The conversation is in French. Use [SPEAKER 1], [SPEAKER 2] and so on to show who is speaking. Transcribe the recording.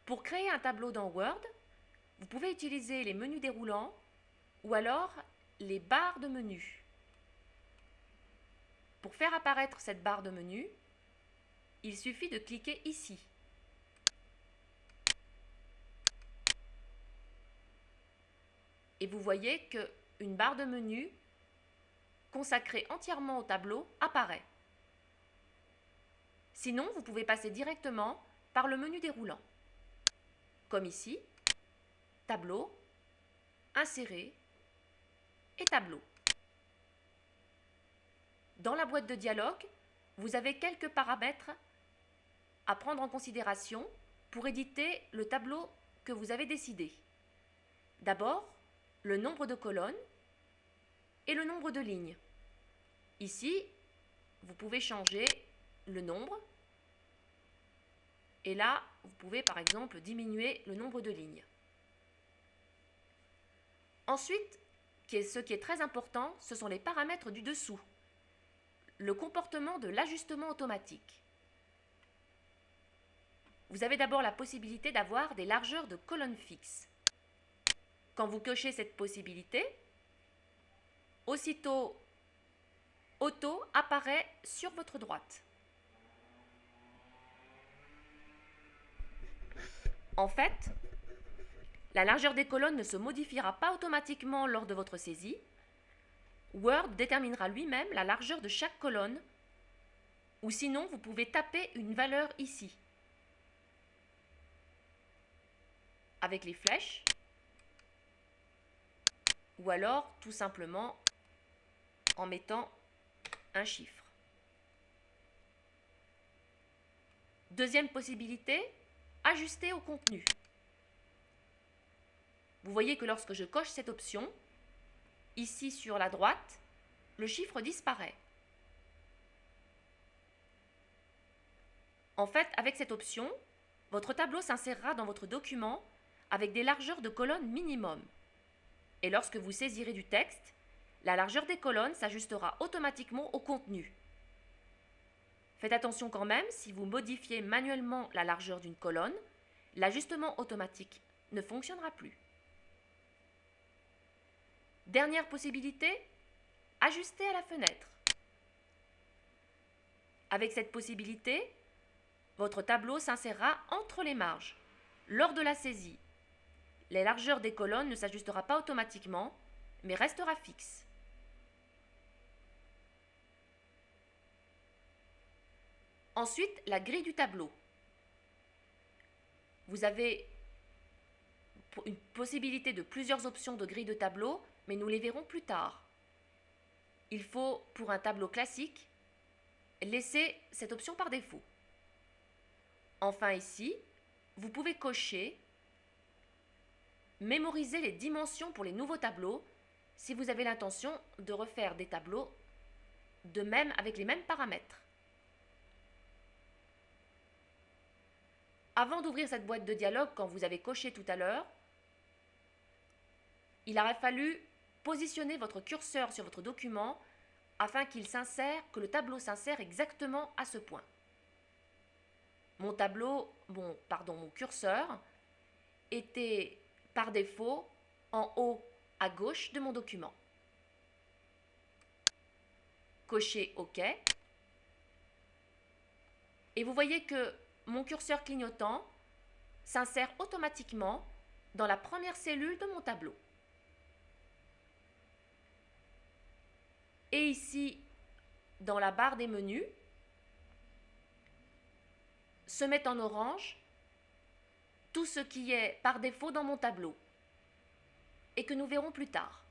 [SPEAKER 1] Pour créer un tableau dans Word, vous pouvez utiliser les menus déroulants ou alors les barres de menu. Pour faire apparaître cette barre de menu, il suffit de cliquer ici. Et vous voyez qu'une barre de menu consacrée entièrement au tableau apparaît. Sinon, vous pouvez passer directement par le menu déroulant. Comme ici, Tableau, Insérer et Tableau. Dans la boîte de dialogue, vous avez quelques paramètres à prendre en considération pour éditer le tableau que vous avez décidé. D'abord, le nombre de colonnes et le nombre de lignes. Ici, vous pouvez changer le nombre et là, vous pouvez par exemple diminuer le nombre de lignes. Ensuite, ce qui est très important, ce sont les paramètres du dessous. Le comportement de l'ajustement automatique. Vous avez d'abord la possibilité d'avoir des largeurs de colonnes fixes. Quand vous cochez cette possibilité, aussitôt Auto apparaît sur votre droite. En fait, la largeur des colonnes ne se modifiera pas automatiquement lors de votre saisie. Word déterminera lui-même la largeur de chaque colonne, ou sinon vous pouvez taper une valeur ici. Avec les flèches, ou alors tout simplement en mettant un chiffre. Deuxième possibilité, ajuster au contenu. Vous voyez que lorsque je coche cette option, ici sur la droite, le chiffre disparaît. En fait, avec cette option, votre tableau s'insérera dans votre document avec des largeurs de colonnes minimum. Et lorsque vous saisirez du texte, la largeur des colonnes s'ajustera automatiquement au contenu. Faites attention quand même, si vous modifiez manuellement la largeur d'une colonne, l'ajustement automatique ne fonctionnera plus. Dernière possibilité, ajuster à la fenêtre. Avec cette possibilité, votre tableau s'insérera entre les marges. Lors de la saisie, les largeurs des colonnes ne s'ajustera pas automatiquement, mais restera fixe. Ensuite, la grille du tableau. Vous avez une possibilité de plusieurs options de grille de tableau, mais nous les verrons plus tard. Il faut, pour un tableau classique, laisser cette option par défaut. Enfin ici, vous pouvez cocher « Mémoriser les dimensions pour les nouveaux tableaux » si vous avez l'intention de refaire des tableaux de même avec les mêmes paramètres. Avant d'ouvrir cette boîte de dialogue, quand vous avez coché tout à l'heure, il aurait fallu positionner votre curseur sur votre document afin que le tableau s'insère exactement à ce point. Mon curseur était par défaut en haut à gauche de mon document. Cochez OK. Et vous voyez que mon curseur clignotant s'insère automatiquement dans la première cellule de mon tableau. Et ici, dans la barre des menus, se met en orange tout ce qui est par défaut dans mon tableau et que nous verrons plus tard.